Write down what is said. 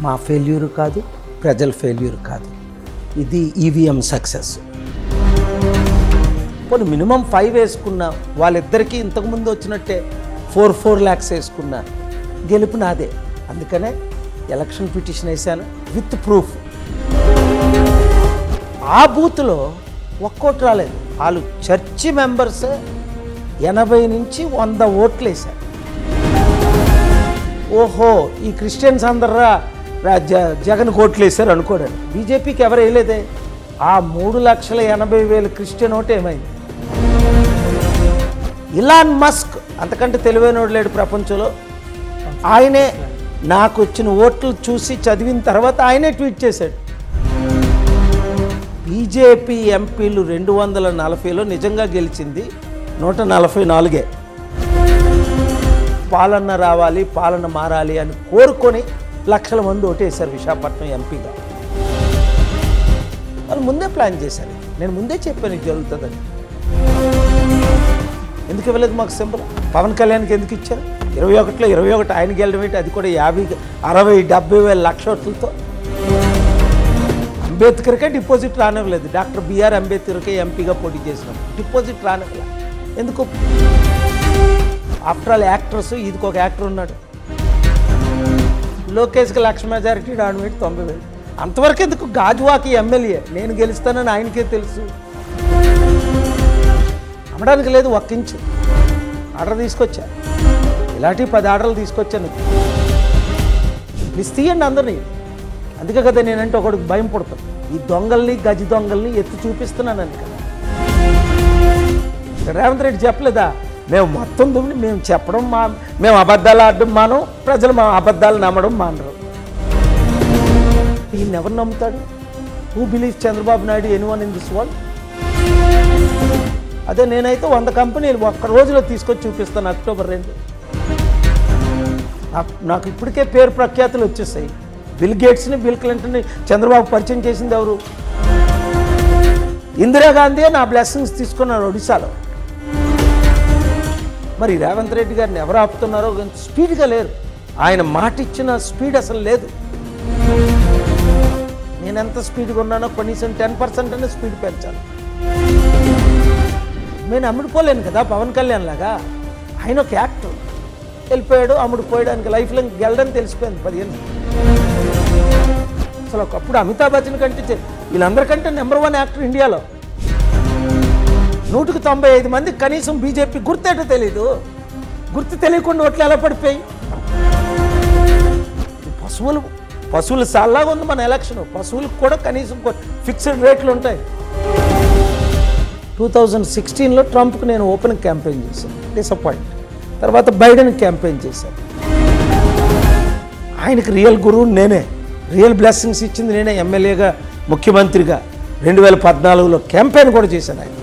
మా ఫెయిల్యూర్ కాదు, ప్రజల ఫెయిల్యూర్ కాదు, ఇది ఈవీఎం సక్సెస్. పోనీ మినిమం 5 వేసుకున్నా, వాళ్ళిద్దరికీ ఇంతకుముందు వచ్చినట్టే 4 lakhs వేసుకున్నా, గెలుపు నాదే. అందుకనే ఎలక్షన్ పిటిషన్ వేశాను విత్ ప్రూఫ్. ఆ బూత్లో ఒక్కోటి రాలేదు. వాళ్ళు చర్చి మెంబర్స్ 80 నుంచి 100 ఓట్లు వేశారు. ఓహో, ఈ క్రిస్టియన్స్ అందర్రా జగన్ ఓట్లు వేశారు అనుకోడండి. బీజేపీకి ఎవరు వేయలేదే. ఆ 3,80,000 క్రిస్టియన్ ఓటు ఏమైంది? ఇలాన్ మస్క్ అంతకంటే తెలివైనోడు లేడు ప్రపంచంలో. ఆయనే నాకు వచ్చిన ఓట్లు చూసి చదివిన తర్వాత ఆయనే ట్వీట్ చేశాడు, బీజేపీ ఎంపీలు 240లో నిజంగా గెలిచింది 144. పాలన రావాలి, పాలన మారాలి అని కోరుకొని లక్షల మంది ఓటేశారు విశాఖపట్నం ఎంపీగా. వాళ్ళు ముందే ప్లాన్ చేశారు. నేను ముందే చెప్పాను ఇది జరుగుతుందని. ఎందుకు ఇవ్వలేదు మాకు సింబల్? పవన్ కళ్యాణ్కి ఎందుకు ఇచ్చారు? 21లో 21 ఆయన గెలడం ఏంటి? అది కూడా 50, 60, 70 వేల లక్ష ఓట్లతో. అంబేద్కర్కే డిపాజిట్ రానివ్వలేదు. డాక్టర్ బిఆర్ అంబేద్కర్కే ఎంపీగా పోటీ చేసినాం, డిపాజిట్ రానివ్వలేదు. ఎందుకు? ఆఫ్టర్ ఆల్ యాక్టర్స్, ఇదికి ఒక యాక్టర్ ఉన్నాడు. లోకేష్కి 1,00,000 మెజారిటీ, డామినేట్ 90,000. అంతవరకు ఎందుకు? గాజువాకి ఎమ్మెల్యే, నేను గెలుస్తానని ఆయనకే తెలుసు. అమ్మడానికి లేదు, 1 ఇంచు ఆర్డర్ తీసుకొచ్చా. ఇలాంటి 10 ఆర్డర్లు తీసుకొచ్చాను. లిస్ట్ తీయండి అందరినీ. అందుకే కదా నేనంటే ఒకడికి భయం పుడతాను. ఈ దొంగల్ని, గజి దొంగల్ని ఎత్తి చూపిస్తున్నాను అని కదా. రేవంత్ రెడ్డి చెప్పలేదా, మేము మొత్తం దుమ్ని మేము చెప్పడం మేము అబద్ధాలు ఆడడం మానం, ప్రజలు మా అబద్ధాలు నమ్మడం మానరు. ఈయన ఎవరు నమ్ముతాడు? Who believes Chandrababu Naidu anyone in this world? అదే నేనైతే 100 కంపెనీలు ఒక్క రోజులో తీసుకొచ్చి చూపిస్తాను. అక్టోబర్ 2 నాకు ఇప్పటికే పేరు ప్రఖ్యాతులు వచ్చేసాయి. బిల్ గేట్స్ని, బిల్ క్లింటన్ని చంద్రబాబు పరిచయం చేసింది ఎవరు? ఇందిరాగాంధీ నా బ్లెస్సింగ్స్ తీసుకున్నారు ఒడిశాలో. మరి రేవంత్ రెడ్డి గారిని ఎవరు ఆపుతున్నారో స్పీడ్గా లేరు. ఆయన మాట ఇచ్చిన స్పీడ్ అసలు లేదు. నేను ఎంత స్పీడ్గా ఉన్నానో కనీసం 10% అనే స్పీడ్ పెంచాలి. నేను అమ్ముడుపోలేను కదా పవన్ కళ్యాణ్ లాగా. ఆయన ఒక యాక్టర్, వెళ్ళిపోయాడు, అమ్ముడుపోయడానికి లైఫ్లో గెలడని తెలిసిపోయింది 15. అసలు ఒకప్పుడు అమితాబ్ బచ్చన్ కంటే వీళ్ళందరికంటే నెంబర్ 1 యాక్టర్ ఇండియాలో. 100కి 95 మంది కనీసం బీజేపీ గుర్తేటో తెలీదు. గుర్తు తెలియకుండా ఓట్లు ఎలా పడిపోయి? పశువులు సాల్లాగా ఉంది మన ఎలక్షన్. పశువులకు కూడా కనీసం ఫిక్స్డ్ రేట్లు ఉంటాయి. 2016లో ట్రంప్కి నేను ఓపెన్ క్యాంపెయిన్ చేశాను, డిసప్పాయింట్. తర్వాత బైడెన్ క్యాంపెయిన్ చేశాను. ఆయనకి రియల్ గురువు నేనే, రియల్ బ్లెస్సింగ్స్ ఇచ్చింది నేనే. ఎమ్మెల్యేగా, ముఖ్యమంత్రిగా 2014లో క్యాంపెయిన్ కూడా చేశాను ఆయన.